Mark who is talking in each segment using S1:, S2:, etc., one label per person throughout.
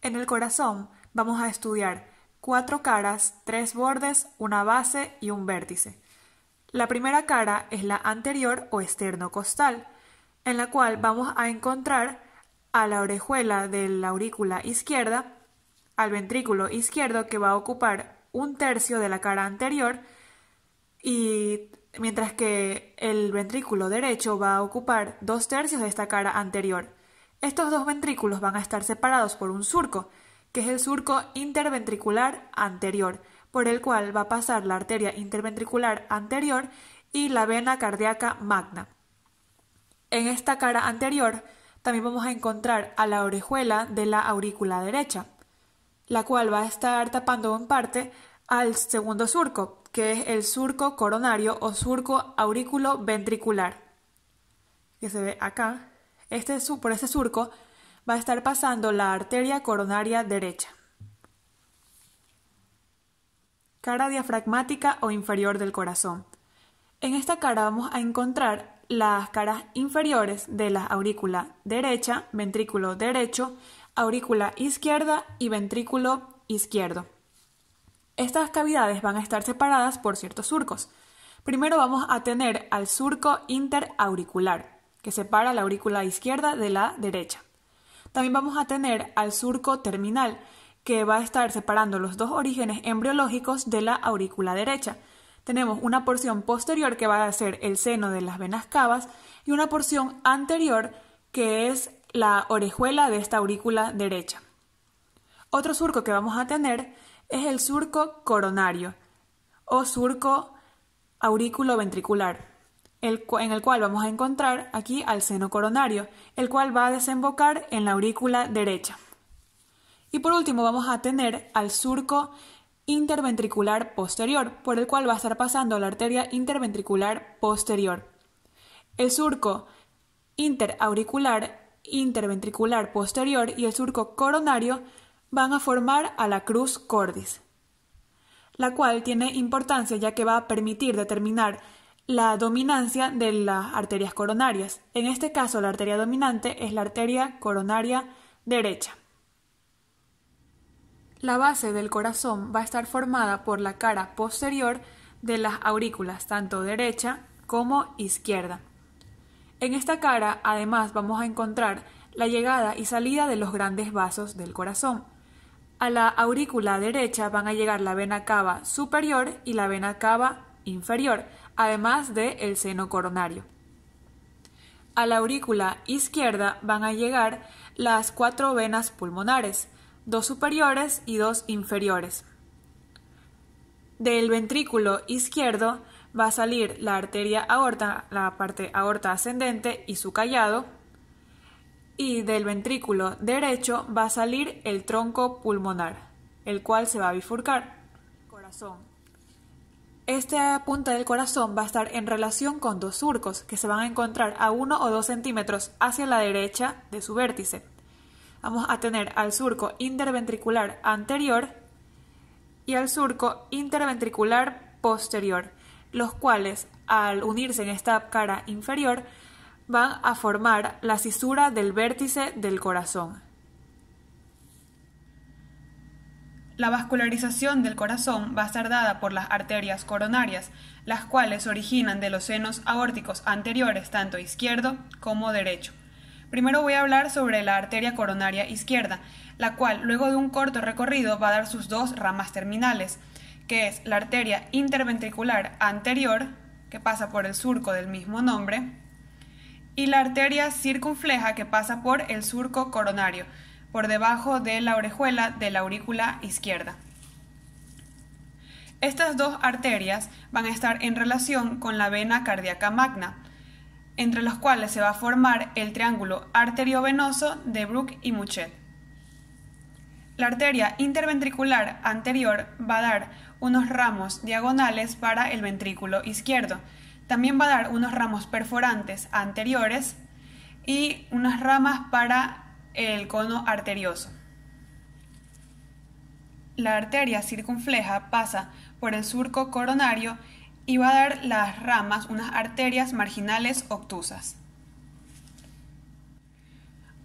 S1: En el corazón vamos a estudiar 4 caras, 3 bordes, una base y un vértice. La primera cara es la anterior o esternocostal, en la cual vamos a encontrar a la orejuela de la aurícula izquierda, al ventrículo izquierdo que va a ocupar 1/3 de la cara anterior, y mientras que el ventrículo derecho va a ocupar 2/3 de esta cara anterior. Estos dos ventrículos van a estar separados por un surco, que es el surco interventricular anterior, por el cual va a pasar la arteria interventricular anterior y la vena cardíaca magna. En esta cara anterior también vamos a encontrar a la orejuela de la aurícula derecha, la cual va a estar tapando en parte al segundo surco, que es el surco coronario o surco aurículo-ventricular, que se ve acá. Por este surco va a estar pasando la arteria coronaria derecha. Cara diafragmática o inferior del corazón. En esta cara vamos a encontrar las caras inferiores de la aurícula derecha, ventrículo derecho, aurícula izquierda y ventrículo izquierdo. Estas cavidades van a estar separadas por ciertos surcos. Primero vamos a tener al surco interauricular, que separa la aurícula izquierda de la derecha. También vamos a tener al surco terminal, que va a estar separando los dos orígenes embriológicos de la aurícula derecha. Tenemos una porción posterior que va a ser el seno de las venas cavas y una porción anterior que es la orejuela de esta aurícula derecha. Otro surco que vamos a tener es el surco coronario o surco aurículo-ventricular, en el cual vamos a encontrar aquí al seno coronario, el cual va a desembocar en la aurícula derecha. Y por último vamos a tener al surco interventricular posterior, por el cual va a estar pasando la arteria interventricular posterior. El surco interauricular, interventricular posterior y el surco coronario van a formar a la cruz cordis, la cual tiene importancia ya que va a permitir determinar la dominancia de las arterias coronarias. En este caso, la arteria dominante es la arteria coronaria derecha. La base del corazón va a estar formada por la cara posterior de las aurículas, tanto derecha como izquierda. En esta cara, además, vamos a encontrar la llegada y salida de los grandes vasos del corazón. A la aurícula derecha van a llegar la vena cava superior y la vena cava inferior, además del seno coronario. A la aurícula izquierda van a llegar las 4 venas pulmonares, 2 superiores y 2 inferiores. Del ventrículo izquierdo va a salir la arteria aorta, la parte aorta ascendente y su callado, y del ventrículo derecho va a salir el tronco pulmonar, el cual se va a bifurcar. Corazón. Esta punta del corazón va a estar en relación con 2 surcos que se van a encontrar a 1 o 2 centímetros hacia la derecha de su vértice. Vamos a tener al surco interventricular anterior y al surco interventricular posterior, los cuales al unirse en esta cara inferior van a formar la cisura del vértice del corazón. La vascularización del corazón va a estar dada por las arterias coronarias, las cuales se originan de los senos aórticos anteriores, tanto izquierdo como derecho. Primero voy a hablar sobre la arteria coronaria izquierda, la cual luego de un corto recorrido va a dar sus 2 ramas terminales, que es la arteria interventricular anterior, que pasa por el surco del mismo nombre, y la arteria circunfleja, que pasa por el surco coronario, por debajo de la orejuela de la aurícula izquierda. Estas 2 arterias van a estar en relación con la vena cardíaca magna, entre los cuales se va a formar el triángulo arteriovenoso de Bruch y Muchet. La arteria interventricular anterior va a dar unos ramos diagonales para el ventrículo izquierdo. También va a dar unos ramos perforantes anteriores y unas ramas para el cono arterioso. La arteria circunfleja pasa por el surco coronario y va a dar las ramas unas arterias marginales obtusas.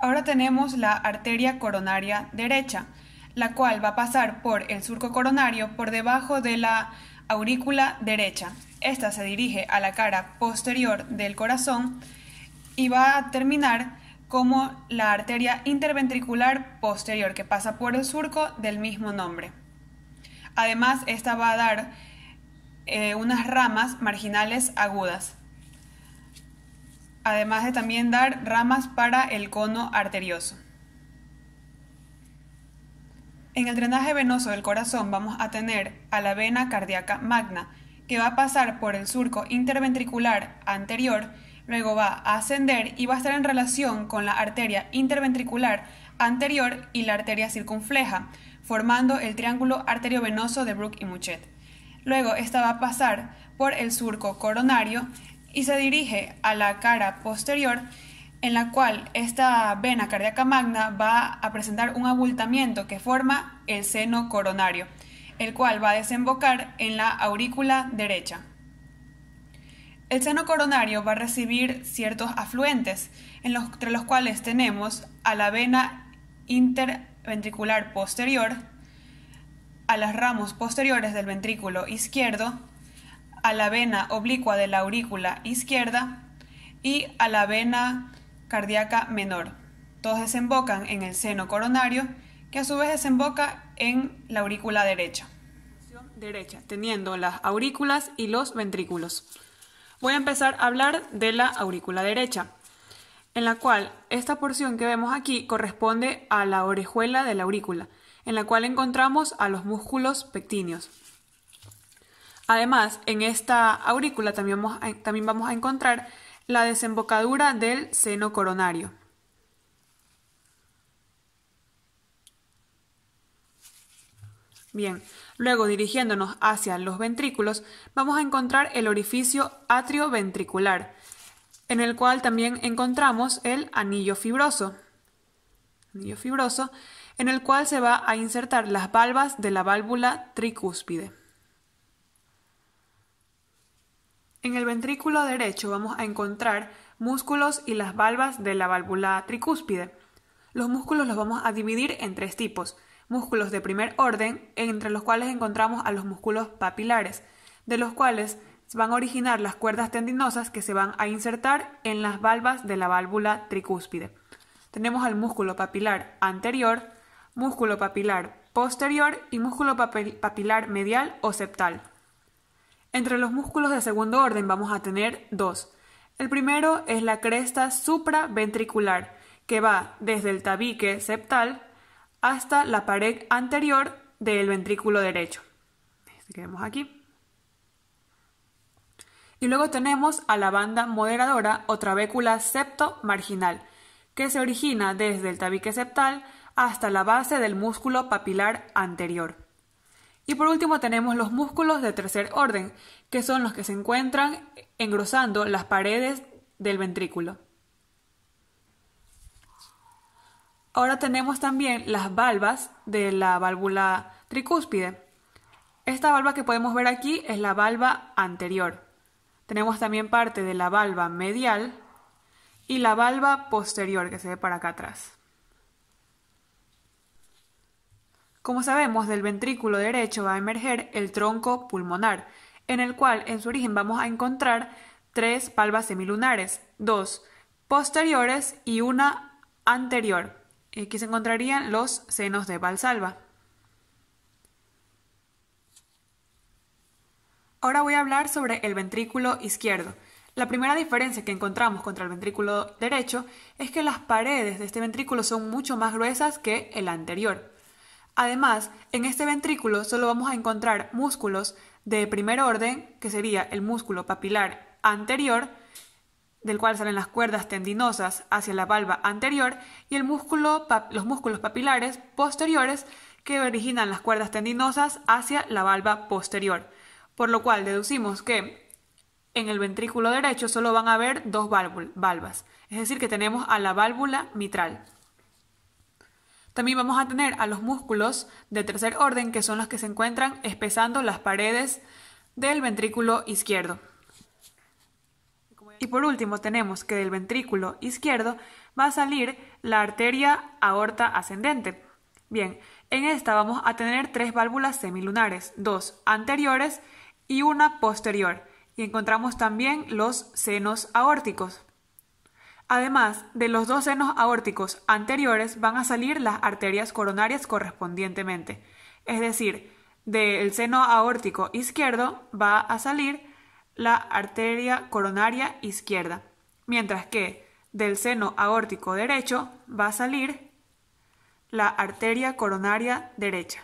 S1: Ahora tenemos la arteria coronaria derecha, la cual va a pasar por el surco coronario por debajo de la aurícula derecha. Esta se dirige a la cara posterior del corazón y va a terminar como la arteria interventricular posterior, que pasa por el surco del mismo nombre. Además, esta va a dar unas ramas marginales agudas, además de también dar ramas para el cono arterioso. En el drenaje venoso del corazón vamos a tener a la vena cardíaca magna, que va a pasar por el surco interventricular anterior, luego va a ascender y va a estar en relación con la arteria interventricular anterior y la arteria circunfleja, formando el triángulo arteriovenoso de Brooke y Muchet. Luego esta va a pasar por el surco coronario y se dirige a la cara posterior, en la cual esta vena cardíaca magna va a presentar un abultamiento que forma el seno coronario, el cual va a desembocar en la aurícula derecha. El seno coronario va a recibir ciertos afluentes, entre los cuales tenemos a la vena interventricular posterior, a los ramos posteriores del ventrículo izquierdo, a la vena oblicua de la aurícula izquierda y a la vena cardíaca menor. Todos desembocan en el seno coronario, que a su vez desemboca en la aurícula derecha. Derecha, teniendo las aurículas y los ventrículos. Voy a empezar a hablar de la aurícula derecha, en la cual esta porción que vemos aquí corresponde a la orejuela de la aurícula, en la cual encontramos a los músculos pectíneos. Además, en esta aurícula también vamos a encontrar la desembocadura del seno coronario. Bien, luego dirigiéndonos hacia los ventrículos, vamos a encontrar el orificio atrioventricular, en el cual también encontramos el anillo fibroso, en el cual se va a insertar las valvas de la válvula tricúspide. En el ventrículo derecho vamos a encontrar músculos y las valvas de la válvula tricúspide. Los músculos los vamos a dividir en tres tipos: músculos de primer orden, entre los cuales encontramos a los músculos papilares, de los cuales van a originar las cuerdas tendinosas que se van a insertar en las valvas de la válvula tricúspide. Tenemos al músculo papilar anterior, músculo papilar posterior y músculo papilar medial o septal. Entre los músculos de segundo orden vamos a tener dos. El primero es la cresta supraventricular, que va desde el tabique septal hasta la pared anterior del ventrículo derecho. Este que vemos aquí. Y luego tenemos a la banda moderadora o trabécula septo-marginal, que se origina desde el tabique septal hasta la base del músculo papilar anterior. Y por último tenemos los músculos de tercer orden, que son los que se encuentran engrosando las paredes del ventrículo. Ahora tenemos también las valvas de la válvula tricúspide. Esta valva que podemos ver aquí es la valva anterior. Tenemos también parte de la valva medial y la valva posterior, que se ve para acá atrás. Como sabemos, del ventrículo derecho va a emerger el tronco pulmonar, en el cual en su origen vamos a encontrar tres valvas semilunares, dos posteriores y una anterior. Aquí se encontrarían los senos de Valsalva. Ahora voy a hablar sobre el ventrículo izquierdo. La primera diferencia que encontramos contra el ventrículo derecho es que las paredes de este ventrículo son mucho más gruesas que el anterior. Además, en este ventrículo solo vamos a encontrar músculos de primer orden, que sería el músculo papilar anterior, del cual salen las cuerdas tendinosas hacia la valva anterior, y los músculos papilares posteriores, que originan las cuerdas tendinosas hacia la valva posterior, por lo cual deducimos que en el ventrículo derecho solo van a haber dos valvas, es decir, que tenemos a la válvula mitral. También vamos a tener a los músculos de tercer orden, que son los que se encuentran espesando las paredes del ventrículo izquierdo. Y por último tenemos que del ventrículo izquierdo va a salir la arteria aorta ascendente. Bien, en esta vamos a tener 3 válvulas semilunares, 2 anteriores y una posterior, y encontramos también los senos aórticos. Además de los 2 senos aórticos anteriores van a salir las arterias coronarias correspondientemente, es decir, del seno aórtico izquierdo va a salir la arteria coronaria izquierda, mientras que del seno aórtico derecho va a salir la arteria coronaria derecha.